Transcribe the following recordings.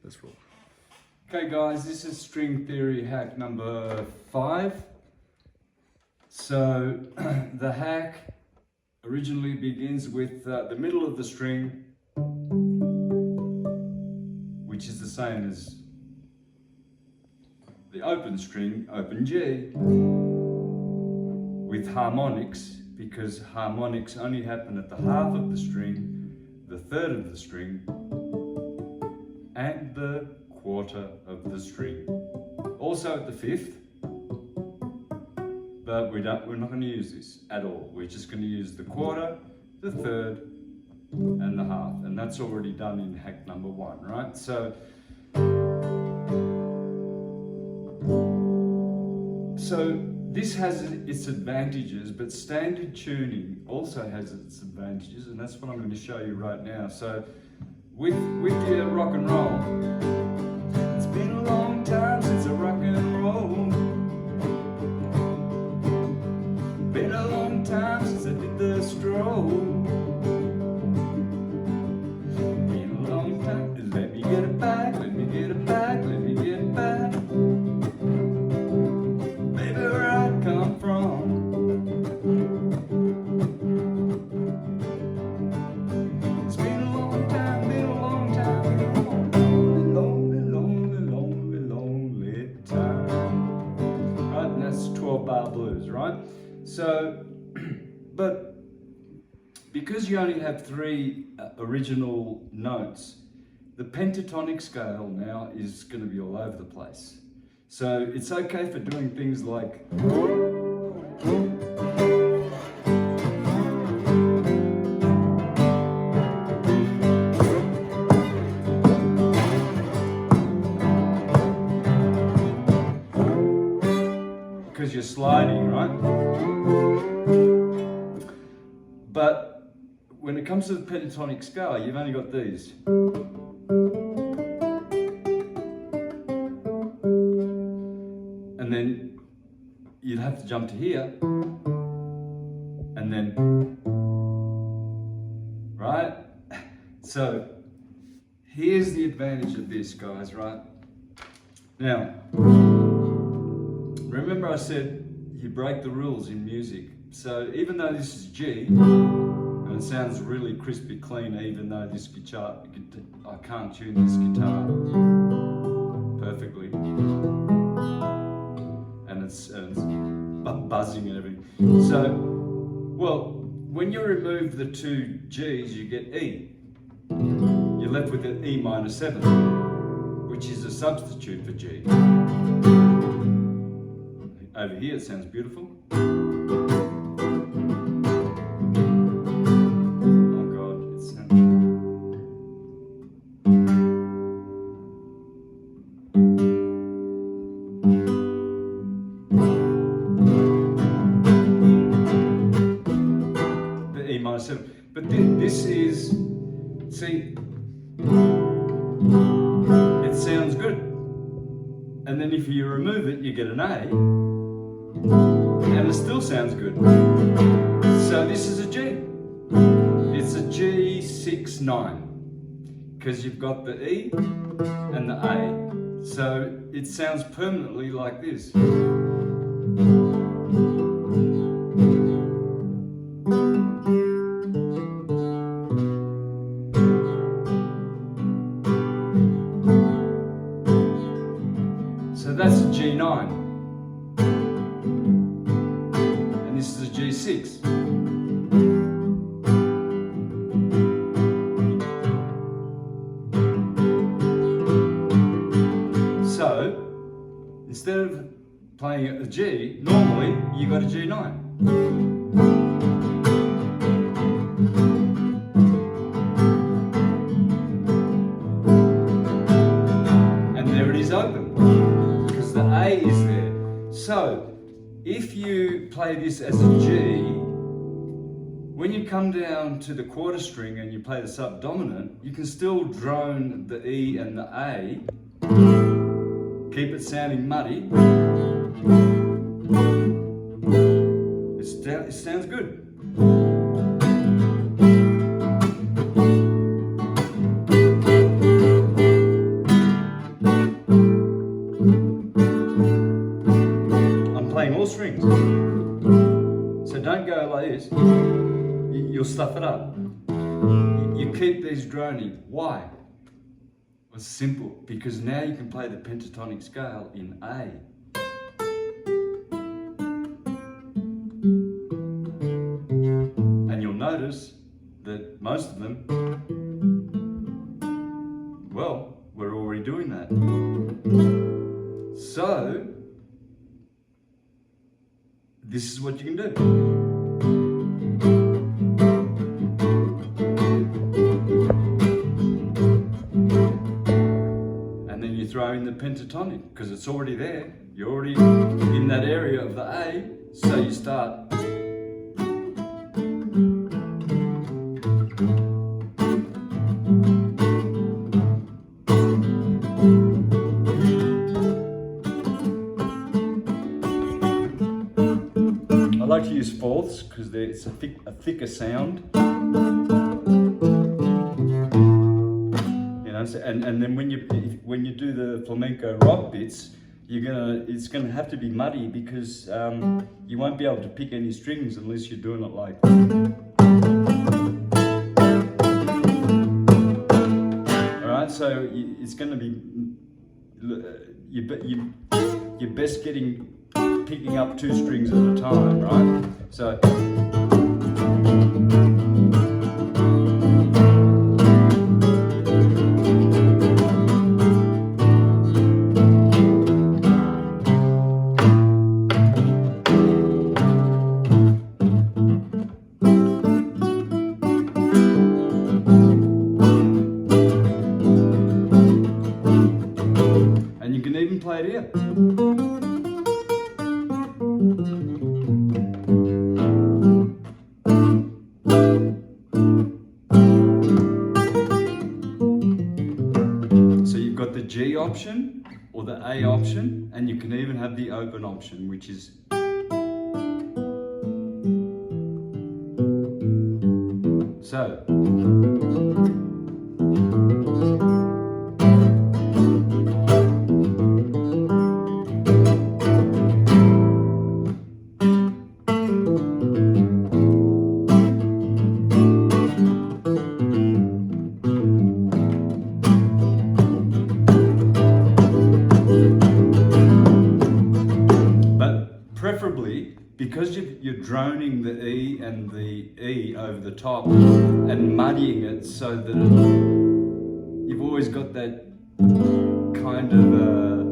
Let's roll. Okay guys, this is string theory hack number 5. So the hack originally begins with the middle of the string, which is the same as the open string, open G, with harmonics, because harmonics only happen at the half of the string, the third of the string, and the quarter of the string. Also at the fifth, but we're not going to use this at all. We're just going to use the quarter, the third, and the half, and that's already done in hack number 1, right? So this has its advantages, but standard tuning also has its advantages, and that's what I'm going to show you right now. So with your rock and roll, it's been a long time since I rock and roll. Been a long time since I did the stroll. Been a long time, let me get it back, let me get it back, let me get it back. Baby, where I come from. It's been a long time, been a long time, been a long, lonely, lonely, lonely, lonely time. Right, and that's 12-bar blues, right? So, but because you only have 3 original notes, the pentatonic scale now is going to be all over the place. So it's okay for doing things like because you're sliding, right? But when it comes to the pentatonic scale, you've only got these. And then you'd have to jump to here, and then, right? So here's the advantage of this, guys, right? Now, remember I said you break the rules in music. So even though this is G, and it sounds really crispy clean, even though this guitar, I can't tune this guitar perfectly. And it's buzzing and everything. So, well, when you remove the 2 G's, you get E. You're left with an E minor 7, which is a substitute for G. Over here, it sounds beautiful. Oh God, it sounds... the E minor 7. But this is, see, it sounds good. And then if you remove it, you get an A. And it still sounds good. So this is a G. It's a G6-9, because you've got the E and the A. So it sounds permanently like this. So that's a G9. This is a G6. So, instead of playing a G, normally you got a G9. And there it is open, because the A is there. So, if you play this as a G, when you come down to the quarter string and you play the subdominant, you can still drone the E and the A, keep it sounding muddy. It sounds good. you'll stuff it up. You keep these droning. Why? Well, it's simple, because now you can play the pentatonic scale in A. And you'll notice that most of them, well, we're already doing that. So, this is what you can do. And then you throw in the pentatonic, because it's already there. You're already in that area of the A, so you start. I like to use fourths because it's a thicker sound. You know, so, and then when you do the flamenco rock bits, it's gonna have to be muddy, because you won't be able to pick any strings unless you're doing it like. All right, so it's going to be you're best picking up 2 strings at a time, right? So. And you can even play it here. G option or the A option, and you can even have the open option, which is so. Preferably, because you're droning the E and the E over the top and muddying it so that you've always got that kind of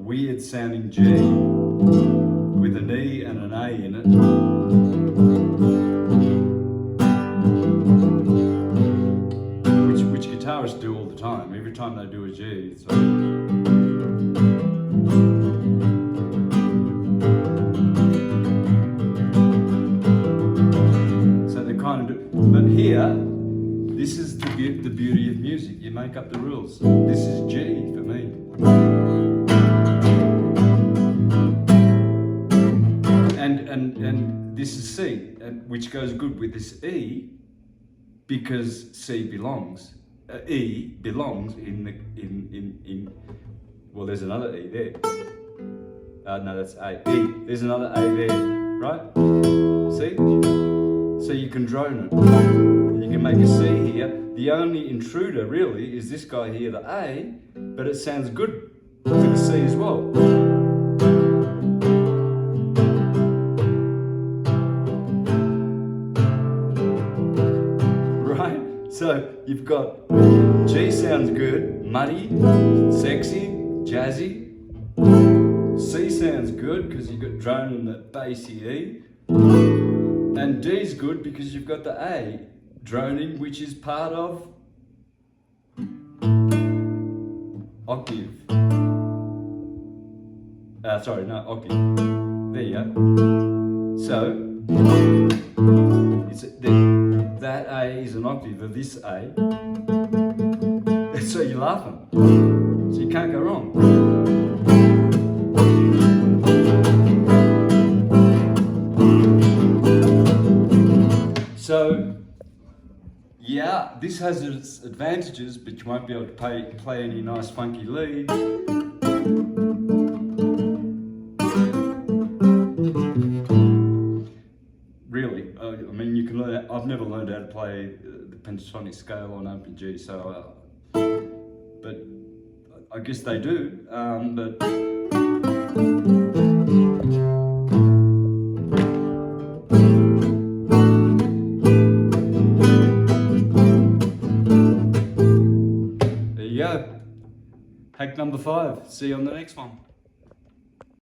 weird sounding G with an E and an A in it, which guitarists do all the time. Every time they do a G, it's like. But here, this is the beauty of music. You make up the rules. This is G for me. And this is C, which goes good with this E, because C belongs. E belongs in. Well, there's another E there. No, that's A. E. There's another A there, right? See? So you can drone it. You can make a C here. The only intruder really is this guy here, the A, but it sounds good with the C as well. Right? So you've got G sounds good, muddy, sexy, jazzy. C sounds good because you've got drone and the bassy E. And D's good because you've got the A droning, which is part of octave. Sorry, no, octave. There you go. So, that A is an octave of this A. So you're laughing. So you can't go wrong. So, yeah, this has its advantages, but you won't be able to play any nice funky leads. really. I mean, you can learn. I've never learned how to play the pentatonic scale on open G, so but I guess they do. But there you go. Hack number 5. See you on the next one.